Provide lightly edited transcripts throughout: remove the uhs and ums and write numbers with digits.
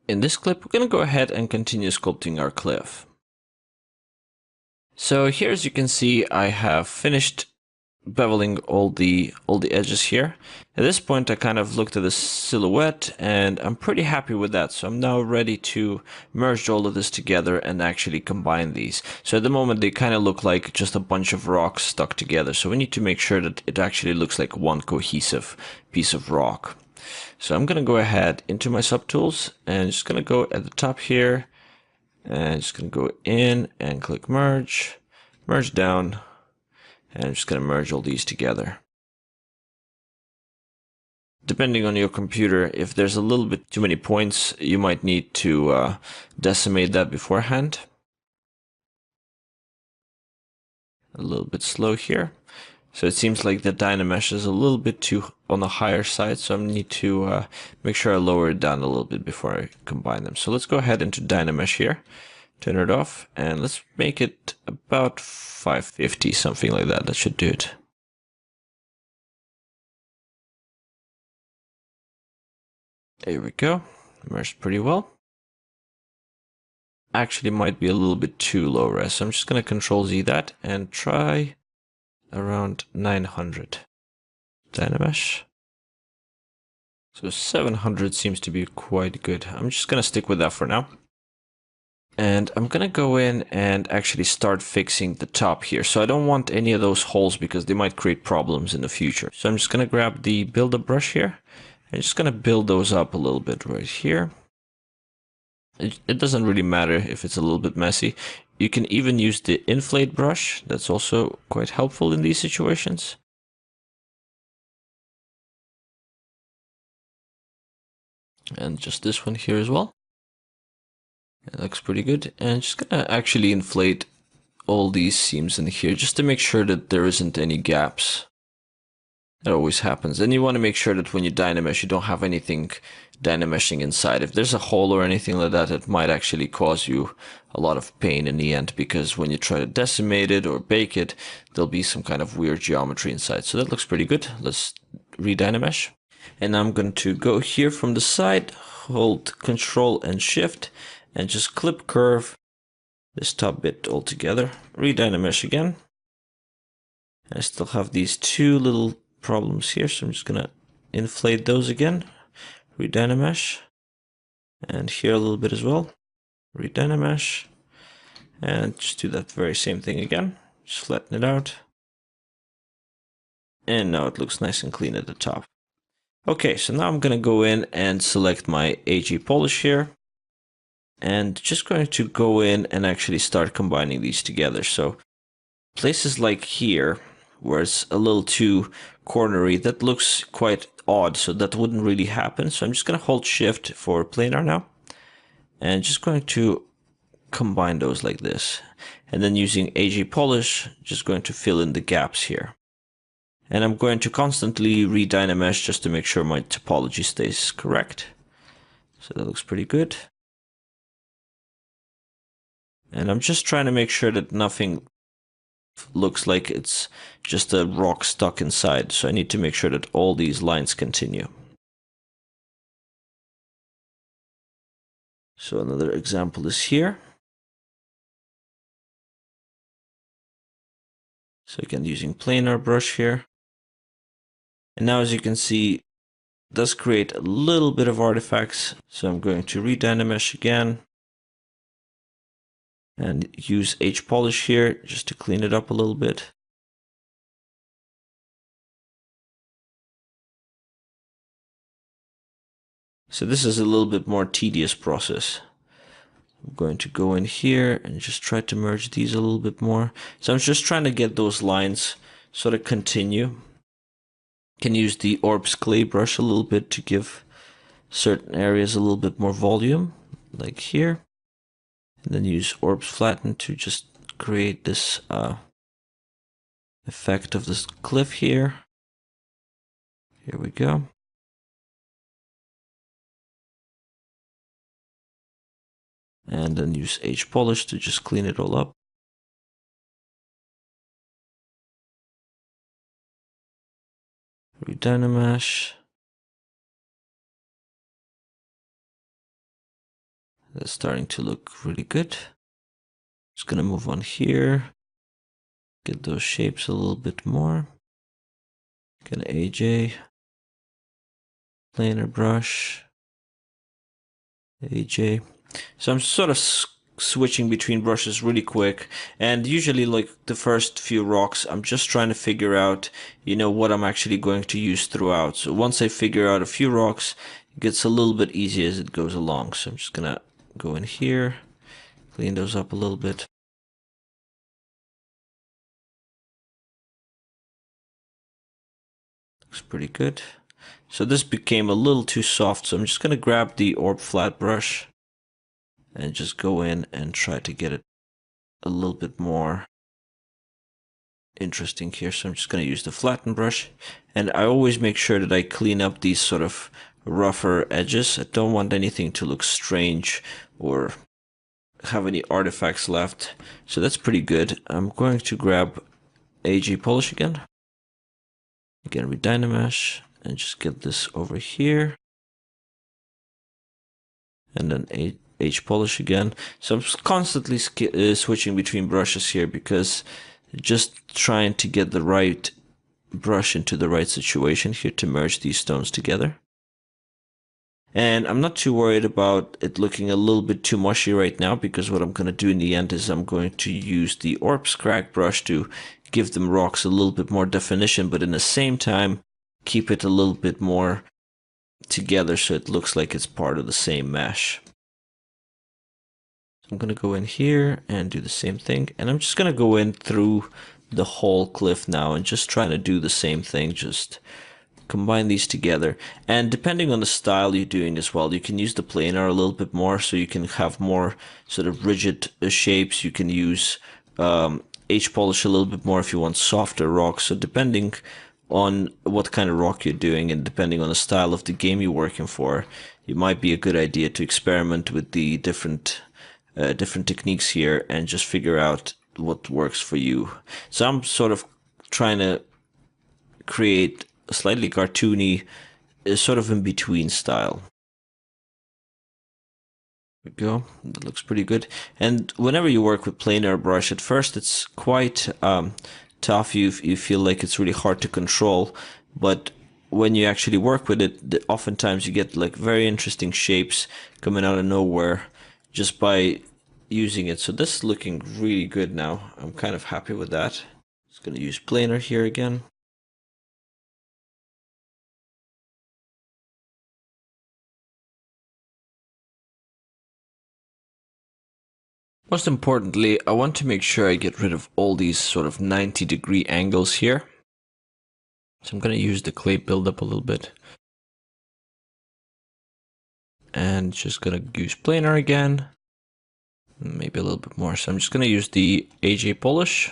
In this clip, we're going to go ahead and continue sculpting our cliff. So here, as you can see, I have finished beveling all the edges here. At this point, I kind of looked at the silhouette and I'm pretty happy with that. So I'm now ready to merge all of this together and actually combine these. So at the moment, they kind of look like just a bunch of rocks stuck together. So we need to make sure that it actually looks like one cohesive piece of rock. So I'm going to go ahead into my subtools and just going to go at the top here and just going to go in and click merge, merge down, and I'm just going to merge all these together. Depending on your computer, if there's a little bit too many points, you might need to decimate that beforehand. A little bit slow here. So it seems like the Dynamesh is a little bit too on the higher side, so I need to make sure I lower it down a little bit before I combine them. So let's go ahead into Dynamesh here, turn it off, and let's make it about 550, something like that. That should do it. There we go, merged pretty well. Actually might be a little bit too low res, so I'm just going to Control Z that and try around 900 Dynamesh. So 700 seems to be quite good. I'm just going to stick with that for now. And I'm going to go in and actually start fixing the top here. So I don't want any of those holes because they might create problems in the future. So I'm just going to grab the build-up brush here. I'm just going to build those up a little bit right here. It doesn't really matter if it's a little bit messy. You can even use the inflate brush. That's also quite helpful in these situations. And just this one here as well. It looks pretty good. And just gonna actually inflate all these seams in here just to make sure that there isn't any gaps. That always happens. And you want to make sure that when you Dynamesh, you don't have anything Dynameshing inside. If there's a hole or anything like that, it might actually cause you a lot of pain in the end, because when you try to decimate it or bake it, there'll be some kind of weird geometry inside. So that looks pretty good. Let's re-Dynamesh. And I'm going to go here from the side, hold Control and Shift, and just clip curve this top bit all together. Re-Dynamesh again. I still have these two little problems here, so I'm just gonna inflate those again. Re-Dynamesh. And here a little bit as well. Re-Dynamesh. And just do that very same thing again. Just flatten it out. And now it looks nice and clean at the top. Okay, so now I'm gonna go in and select my AG polish here. And just going to go in and actually start combining these together. So places like here, where it's a little too cornery, that looks quite odd, so that wouldn't really happen. So I'm just going to hold Shift for planar now, and just going to combine those like this. And then using AG Polish, just going to fill in the gaps here. And I'm going to constantly re-Dynamesh just to make sure my topology stays correct. So that looks pretty good. And I'm just trying to make sure that nothing looks like it's just a rock stuck inside. So I need to make sure that all these lines continue. So another example is here. So again, using planar brush here. And now as you can see, it does create a little bit of artifacts. So I'm going to re-Dynamesh again. And use H polish here just to clean it up a little bit. So this is a little bit more tedious process. I'm going to go in here and just try to merge these a little bit more. So I'm just trying to get those lines sort of continue. Can use the Orbs clay brush a little bit to give certain areas a little bit more volume, like here. And then use Orbs flatten to just create this effect of this cliff here. Here we go. And then use H polish to just clean it all up. Re-Dynamesh. That's starting to look really good. Just gonna move on here. Get those shapes a little bit more. Get an AJ. Planer brush. AJ. So I'm sort of switching between brushes really quick, and usually like the first few rocks I'm just trying to figure out what I'm actually going to use throughout. So once I figure out a few rocks, it gets a little bit easier as it goes along. So I'm just gonna go in here, clean those up a little bit. Looks pretty good. So this became a little too soft, so I'm just gonna grab the orb flat brush and just go in and try to get it a little bit more interesting here. So I'm just going to use the flatten brush, and I always make sure that I clean up these sort of rougher edges. I don't want anything to look strange or have any artifacts left. So that's pretty good. I'm going to grab AJ polish again with Dynamesh, and just get this over here, and then H polish again. So I'm constantly switching between brushes here, because just trying to get the right brush into the right situation here to merge these stones together. And I'm not too worried about it looking a little bit too mushy right now, because what I'm going to do in the end is I'm going to use the Orbs Crack brush to give them rocks a little bit more definition, but in the same time keep it a little bit more together so it looks like it's part of the same mesh. I'm going to go in here and do the same thing, and I'm just going to go in through the whole cliff now and just try to do the same thing, just combine these together. And depending on the style you're doing as well, you can use the planar a little bit more, so you can have more sort of rigid shapes. You can use H polish a little bit more if you want softer rocks. So depending on what kind of rock you're doing and depending on the style of the game you're working for, it might be a good idea to experiment with the different techniques here and just figure out what works for you. So I'm sort of trying to create a slightly cartoony, sort of in between style. There we go. That looks pretty good. And whenever you work with planar brush, at first it's quite tough. You feel like it's really hard to control, but when you actually work with it, oftentimes you get like very interesting shapes coming out of nowhere just by using it. So this is looking really good now. I'm kind of happy with that. Just going to use planar here again. Most importantly, I want to make sure I get rid of all these sort of 90-degree angles here. So I'm going to use the clay buildup a little bit. And just going to use planar again. Maybe a little bit more. So I'm just going to use the AJ polish.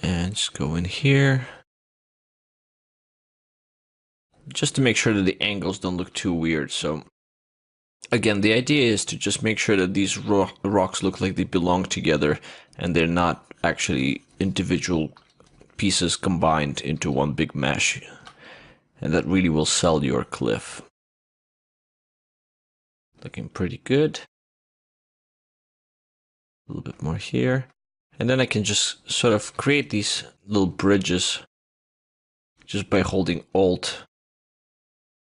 And just go in here. Just to make sure that the angles don't look too weird. So again, the idea is to just make sure that these rocks look like they belong together and they're not actually individual pieces combined into one big mesh. And that really will sell your cliff. Looking pretty good. A little bit more here. And then I can just sort of create these little bridges just by holding Alt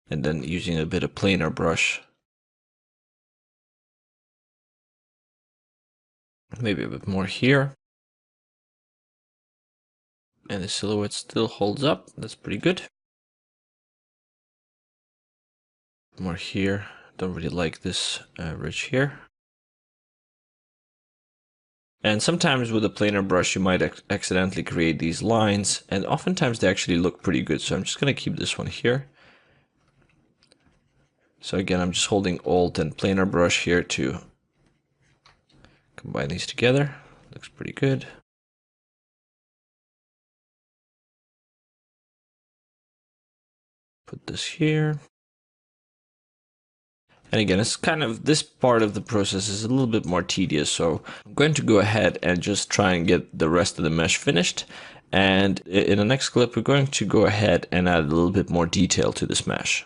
and then using a bit of planar brush. Maybe a bit more here. And the silhouette still holds up. That's pretty good. More here. Don't really like this ridge here. And sometimes with a planar brush you might accidentally create these lines, and oftentimes they actually look pretty good. So I'm just going to keep this one here. So again, I'm just holding Alt and planar brush here to combine these together. Looks pretty good. Put this here. And again, it's kind of, this part of the process is a little bit more tedious, so I'm going to go ahead and just try and get the rest of the mesh finished. And in the next clip, we're going to go ahead and add a little bit more detail to this mesh.